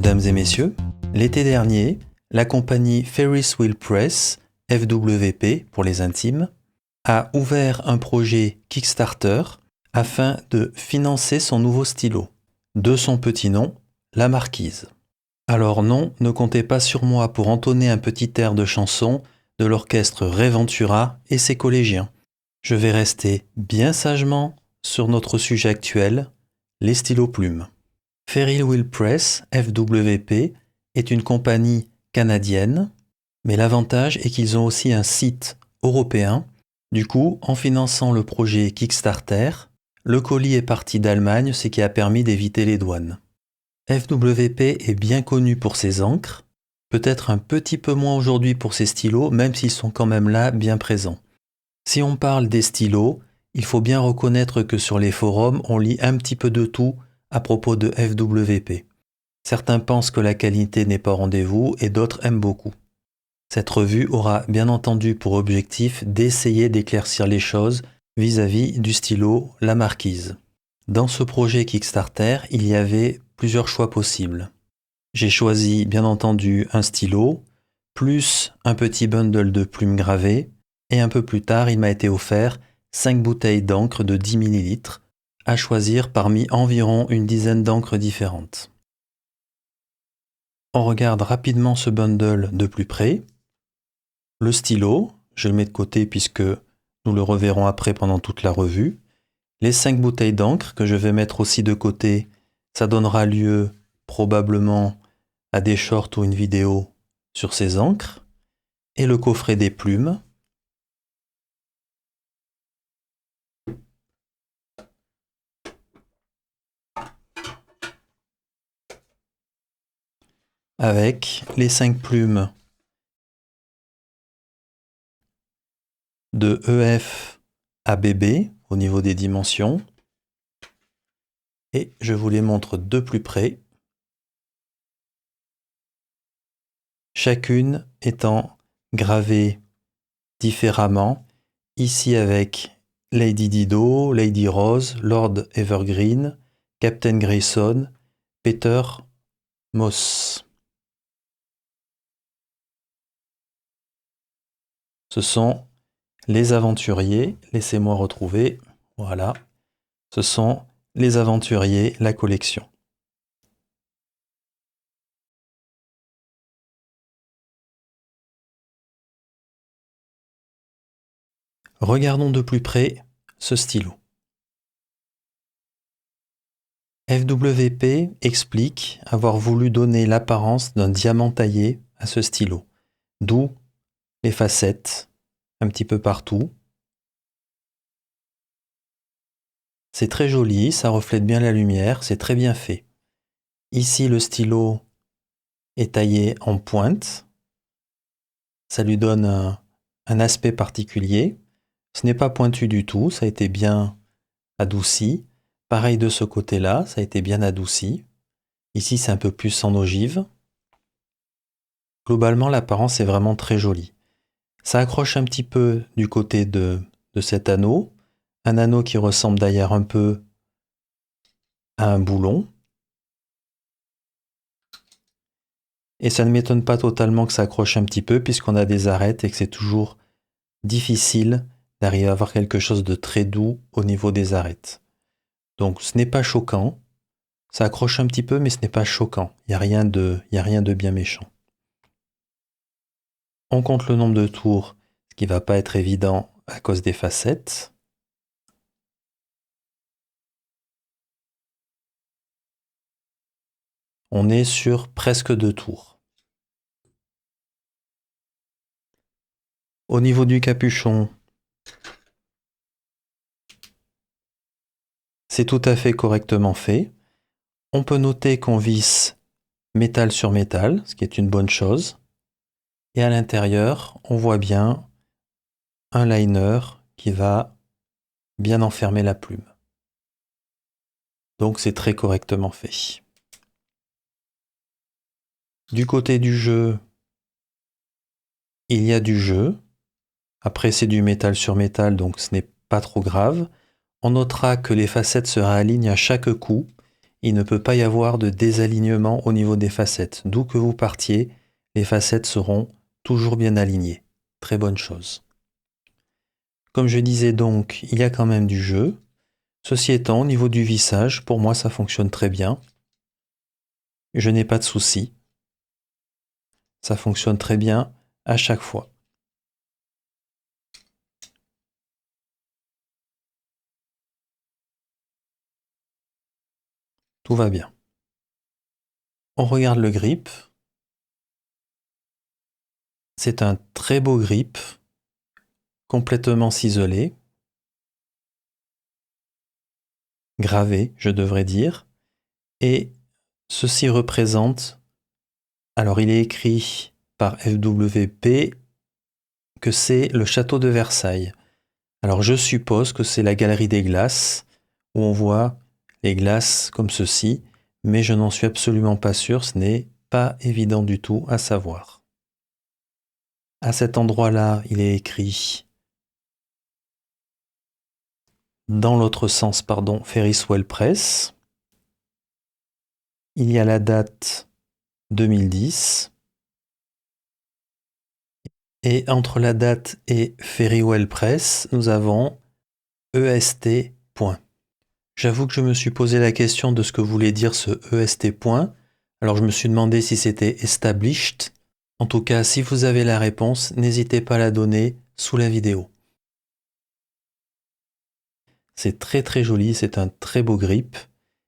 Mesdames et messieurs, l'été dernier, la compagnie Ferris Wheel Press, FWP pour les intimes, a ouvert un projet Kickstarter afin de financer son nouveau stylo. De son petit nom, la Marquise. Alors non, ne comptez pas sur moi pour entonner un petit air de chanson de l'orchestre Réventura et ses collégiens. Je vais rester bien sagement sur notre sujet actuel, les stylos plumes. Ferris Wheel Press, FWP, est une compagnie canadienne, mais l'avantage est qu'ils ont aussi un site européen. Du coup, en finançant le projet Kickstarter, le colis est parti d'Allemagne, ce qui a permis d'éviter les douanes. FWP est bien connu pour ses encres, peut-être un petit peu moins aujourd'hui pour ses stylos, même s'ils sont quand même là, bien présents. Si on parle des stylos, il faut bien reconnaître que sur les forums, on lit un petit peu de tout à propos de FWP. Certains pensent que la qualité n'est pas au rendez-vous et d'autres aiment beaucoup. Cette revue aura bien entendu pour objectif d'essayer d'éclaircir les choses vis-à-vis du stylo La Marquise. Dans ce projet Kickstarter, il y avait plusieurs choix possibles. J'ai choisi bien entendu un stylo, plus un petit bundle de plumes gravées, et un peu plus tard, il m'a été offert 5 bouteilles d'encre de 10 ml, à choisir parmi environ une dizaine d'encres différentes. On regarde rapidement ce bundle de plus près. Le stylo, je le mets de côté puisque nous le reverrons après pendant toute la revue. Les 5 bouteilles d'encre que je vais mettre aussi de côté, ça donnera lieu probablement à des shorts ou une vidéo sur ces encres. Et le coffret des plumes. Avec les 5 plumes de EF à BB au niveau des dimensions. Et je vous les montre de plus près. Chacune étant gravée différemment. Ici avec Lady Dido, Lady Rose, Lord Evergreen, Captain Grayson, Peter Moss. Ce sont les aventuriers, laissez-moi retrouver, voilà, ce sont les aventuriers, la collection. Regardons de plus près ce stylo. FWP explique avoir voulu donner l'apparence d'un diamant taillé à ce stylo, d'où les facettes un petit peu partout. C'est très joli, ça reflète bien la lumière, c'est très bien fait. Ici, le stylo est taillé en pointe. Ça lui donne un aspect particulier. Ce n'est pas pointu du tout, ça a été bien adouci. Pareil de ce côté-là, ça a été bien adouci. Ici, c'est un peu plus en ogive. Globalement, l'apparence est vraiment très jolie. Ça accroche un petit peu du côté de cet anneau. Un anneau qui ressemble d'ailleurs un peu à un boulon. Et ça ne m'étonne pas totalement que ça accroche un petit peu puisqu'on a des arêtes et que c'est toujours difficile d'arriver à avoir quelque chose de très doux au niveau des arêtes. Donc ce n'est pas choquant. Ça accroche un petit peu mais ce n'est pas choquant. Il n'y a rien de bien méchant. On compte le nombre de tours, ce qui ne va pas être évident à cause des facettes. On est sur presque 2 tours. Au niveau du capuchon, c'est tout à fait correctement fait. On peut noter qu'on visse métal sur métal, ce qui est une bonne chose. Et à l'intérieur, on voit bien un liner qui va bien enfermer la plume. Donc c'est très correctement fait. Du côté du jeu, il y a du jeu. Après c'est du métal sur métal, donc ce n'est pas trop grave. On notera que les facettes se réalignent à chaque coup. il ne peut pas y avoir de désalignement au niveau des facettes. D'où que vous partiez, les facettes seront toujours bien alignées. Très bonne chose. Comme je disais donc, il y a quand même du jeu. Ceci étant, au niveau du vissage, pour moi ça fonctionne très bien. Je n'ai pas de soucis. Ça fonctionne très bien à chaque fois. Tout va bien. On regarde le grip. C'est un très beau grip, complètement ciselé, gravé, je devrais dire. Et ceci représente, alors il est écrit par FWP que c'est le château de Versailles. Alors je suppose que c'est la galerie des glaces, où on voit les glaces comme ceci, mais je n'en suis absolument pas sûr, ce n'est pas évident du tout à savoir. À cet endroit-là, il est écrit, dans l'autre sens, pardon, Ferris Wheel Press. Il y a la date 2010. Et entre la date et Ferris Wheel Press, nous avons EST. J'avoue que je me suis posé la question de ce que voulait dire ce EST. Alors je me suis demandé si c'était established. En tout cas, si vous avez la réponse, n'hésitez pas à la donner sous la vidéo. C'est très très joli, c'est un très beau grip.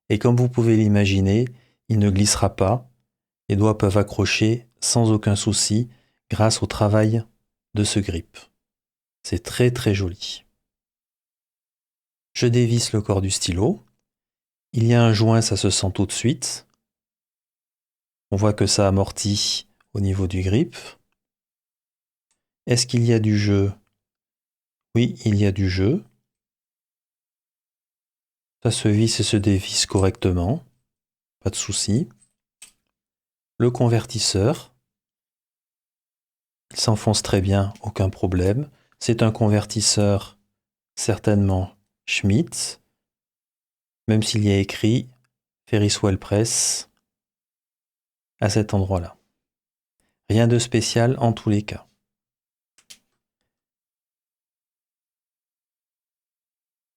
Et comme vous pouvez l'imaginer, il ne glissera pas. Les doigts peuvent accrocher sans aucun souci grâce au travail de ce grip. C'est très très joli. Je dévisse le corps du stylo. Il y a un joint, ça se sent tout de suite. On voit que ça amortit au niveau du grip. Est-ce qu'il y a du jeu? Oui, il y a du jeu. Ça se visse et se dévisse correctement. Pas de souci. Le convertisseur. Il s'enfonce très bien, aucun problème. C'est un convertisseur certainement Schmidt, même s'il y a écrit Ferris Wheel Press à cet endroit-là. Rien de spécial en tous les cas.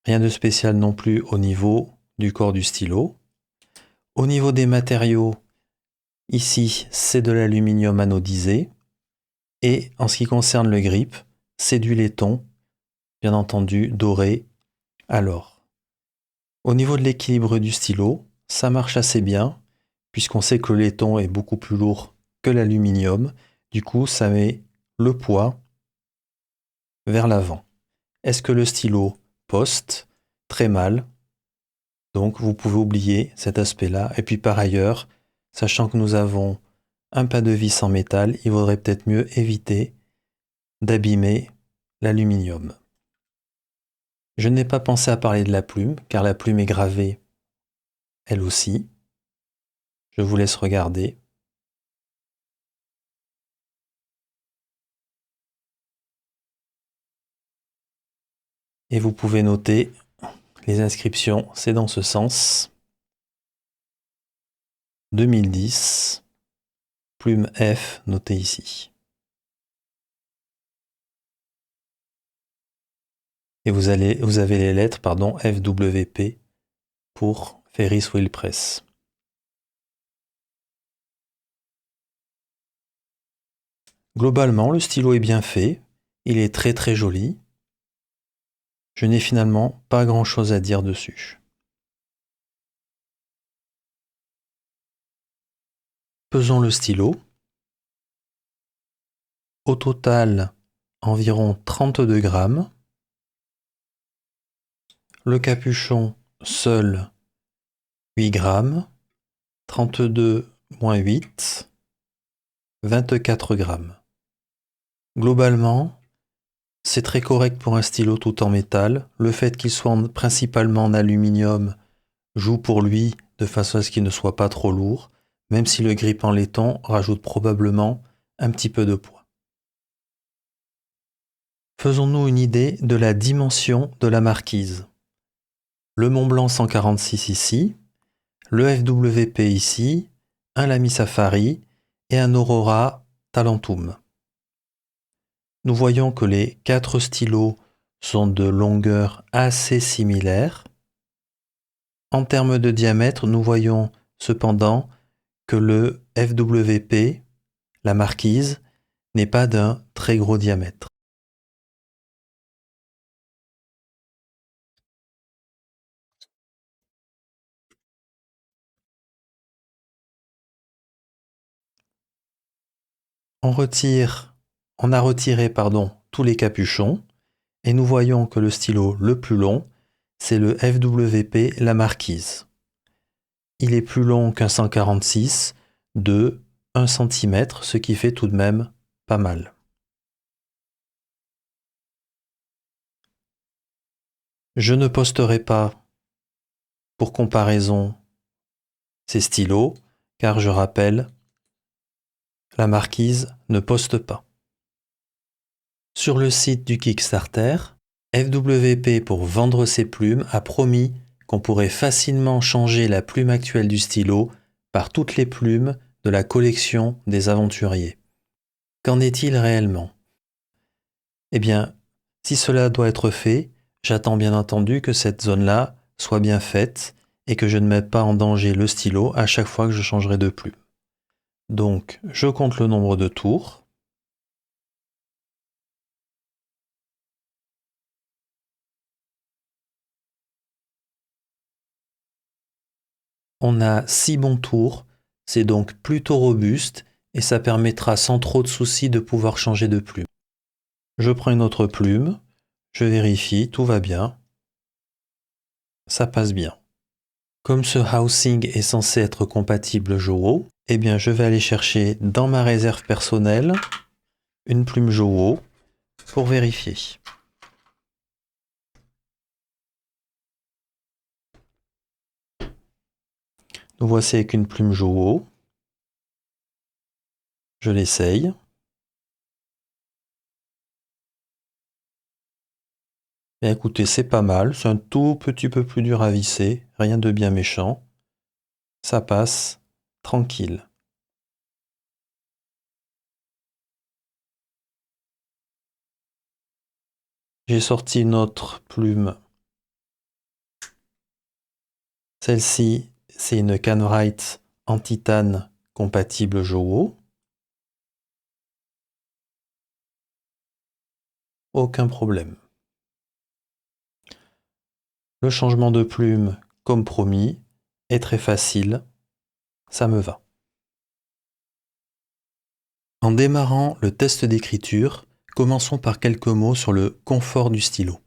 Rien de spécial non plus au niveau du corps du stylo. Au niveau des matériaux, ici c'est de l'aluminium anodisé. Et en ce qui concerne le grip, c'est du laiton, bien entendu doré à l'or. Au niveau de l'équilibre du stylo, ça marche assez bien, puisqu'on sait que le laiton est beaucoup plus lourd que l'aluminium. Du coup, ça met le poids vers l'avant. Est-ce que le stylo poste? Très mal. Donc vous pouvez oublier cet aspect-là. Et puis par ailleurs, sachant que nous avons un pas de vis en métal, il vaudrait peut-être mieux éviter d'abîmer l'aluminium. Je n'ai pas pensé à parler de la plume, car la plume est gravée, elle aussi. Je vous laisse regarder. Et vous pouvez noter les inscriptions, c'est dans ce sens. 2010, plume F notée ici. Et vous avez les lettres, pardon, FWP pour Ferris Wheel Press. Globalement, le stylo est bien fait, il est très très joli. Je n'ai finalement pas grand chose à dire dessus. Pesons le stylo. Au total, environ 32 grammes. Le capuchon seul, 8 grammes. 32 moins 8, 24 grammes. Globalement, c'est très correct pour un stylo tout en métal. Le fait qu'il soit principalement en aluminium joue pour lui de façon à ce qu'il ne soit pas trop lourd, même si le grip en laiton rajoute probablement un petit peu de poids. Faisons-nous une idée de la dimension de la marquise. Le Montblanc 146 ici, le FWP ici, un Lamy Safari et un Aurora Talentum. Nous voyons que les 4 stylos sont de longueur assez similaire. En termes de diamètre, nous voyons cependant que le FWP, la marquise, n'est pas d'un très gros diamètre. On a retiré tous les capuchons et nous voyons que le stylo le plus long, c'est le FWP La Marquise. Il est plus long qu'un 146 de 1 cm, ce qui fait tout de même pas mal. Je ne posterai pas, pour comparaison, ces stylos, car je rappelle, la marquise ne poste pas. Sur le site du Kickstarter, FWP pour vendre ses plumes a promis qu'on pourrait facilement changer la plume actuelle du stylo par toutes les plumes de la collection des aventuriers. Qu'en est-il réellement? Eh bien, si cela doit être fait, j'attends bien entendu que cette zone-là soit bien faite et que je ne mette pas en danger le stylo à chaque fois que je changerai de plume. Donc, je compte le nombre de tours. On a 6 bons tours, c'est donc plutôt robuste et ça permettra sans trop de soucis de pouvoir changer de plume. Je prends une autre plume, je vérifie, tout va bien. Ça passe bien. Comme ce housing est censé être compatible Jowo, eh bien je vais aller chercher dans ma réserve personnelle une plume Jowo pour vérifier. Nous voici avec une plume Jowo. Je l'essaye. Et écoutez, c'est pas mal, c'est un tout petit peu plus dur à visser, rien de bien méchant. Ça passe, tranquille. J'ai sorti une autre plume. Celle-ci, c'est une Canwright en titane compatible Jowo. Aucun problème. Le changement de plume, comme promis, est très facile. Ça me va. En démarrant le test d'écriture, commençons par quelques mots sur le confort du stylo.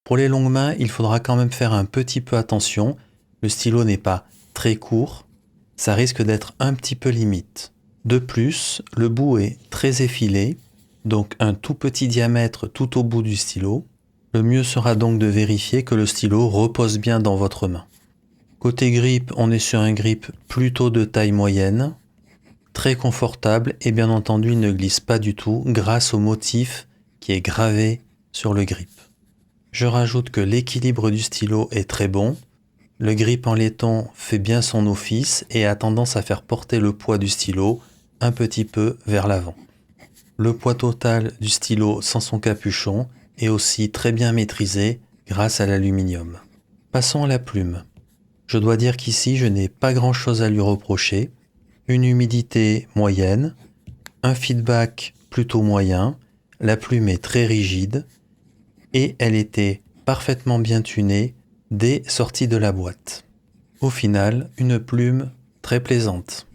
Pour les longues mains, il faudra quand même faire un petit peu attention. Le stylo n'est pas très court, ça risque d'être un petit peu limite. De plus, le bout est très effilé, donc un tout petit diamètre tout au bout du stylo. Le mieux sera donc de vérifier que le stylo repose bien dans votre main. Côté grip, on est sur un grip plutôt de taille moyenne, très confortable et bien entendu il ne glisse pas du tout grâce au motif qui est gravé sur le grip. Je rajoute que l'équilibre du stylo est très bon. Le grip en laiton fait bien son office et a tendance à faire porter le poids du stylo un petit peu vers l'avant. Le poids total du stylo sans son capuchon est aussi très bien maîtrisé grâce à l'aluminium. Passons à la plume. Je dois dire qu'ici je n'ai pas grand chose à lui reprocher. Une humidité moyenne, un feedback plutôt moyen, la plume est très rigide et elle était parfaitement bien tunée dès sortie de la boîte. Au final, une plume très plaisante.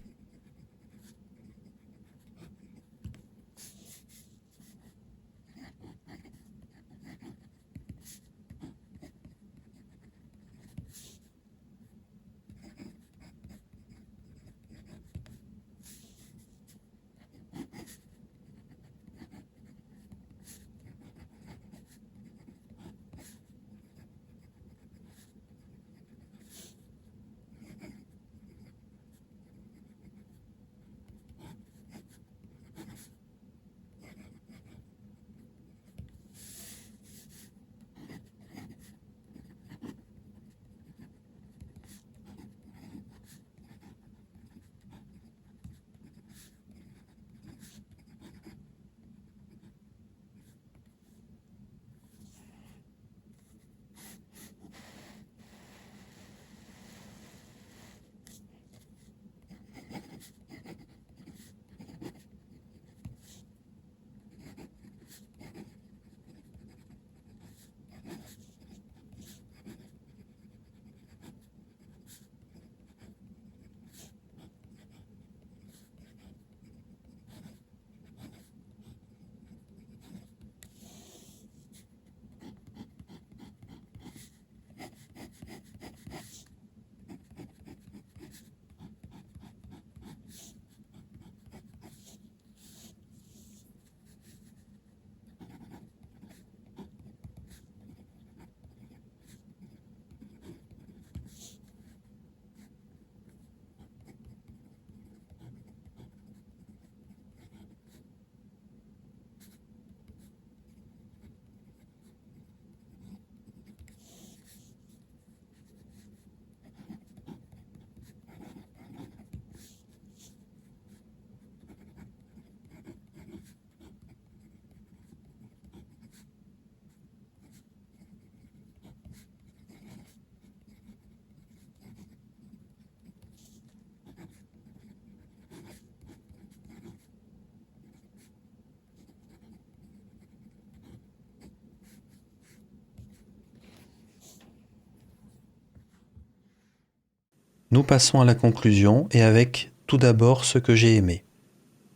Nous passons à la conclusion et avec tout d'abord ce que j'ai aimé.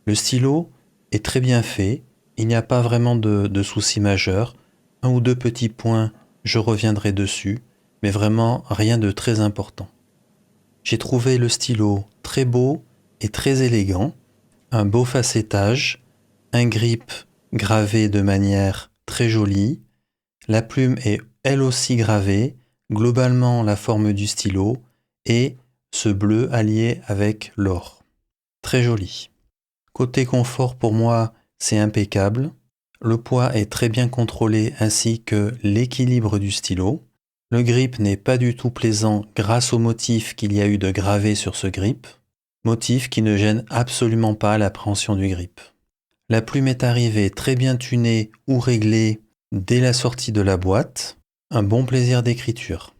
Le stylo est très bien fait, il n'y a pas vraiment de soucis majeurs. Un ou deux petits points, je reviendrai dessus, mais vraiment rien de très important. J'ai trouvé le stylo très beau et très élégant, un beau facettage, un grip gravé de manière très jolie, la plume est elle aussi gravée, globalement la forme du stylo et ce bleu allié avec l'or. Très joli. Côté confort pour moi, c'est impeccable. Le poids est très bien contrôlé ainsi que l'équilibre du stylo. Le grip n'est pas du tout plaisant grâce au motif qu'il y a eu de gravé sur ce grip, motif qui ne gêne absolument pas l'appréhension du grip. La plume est arrivée très bien tunée ou réglée dès la sortie de la boîte, un bon plaisir d'écriture.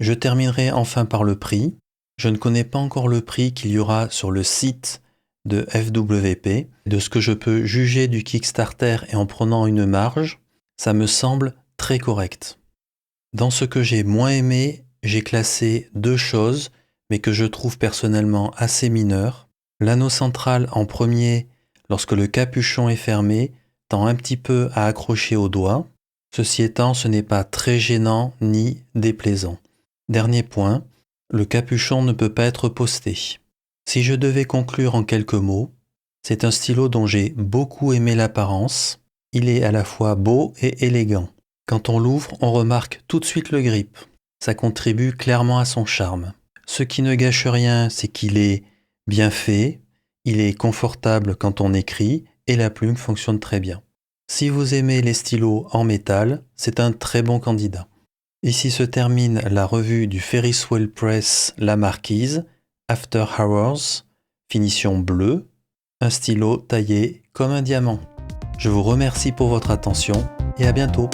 Je terminerai enfin par le prix. Je ne connais pas encore le prix qu'il y aura sur le site de FWP. De ce que je peux juger du Kickstarter et en prenant une marge, ça me semble très correct. Dans ce que j'ai moins aimé, j'ai classé 2 choses, mais que je trouve personnellement assez mineures. L'anneau central en premier, lorsque le capuchon est fermé, tend un petit peu à accrocher au doigt. Ceci étant, ce n'est pas très gênant ni déplaisant. Dernier point, le capuchon ne peut pas être posté. Si je devais conclure en quelques mots, c'est un stylo dont j'ai beaucoup aimé l'apparence. Il est à la fois beau et élégant. Quand on l'ouvre, on remarque tout de suite le grip. Ça contribue clairement à son charme. Ce qui ne gâche rien, c'est qu'il est bien fait, il est confortable quand on écrit et la plume fonctionne très bien. Si vous aimez les stylos en métal, c'est un très bon candidat. Ici se termine la revue du Ferris Wheel Press La Marquise, After Hours, finition bleue, un stylo taillé comme un diamant. Je vous remercie pour votre attention et à bientôt.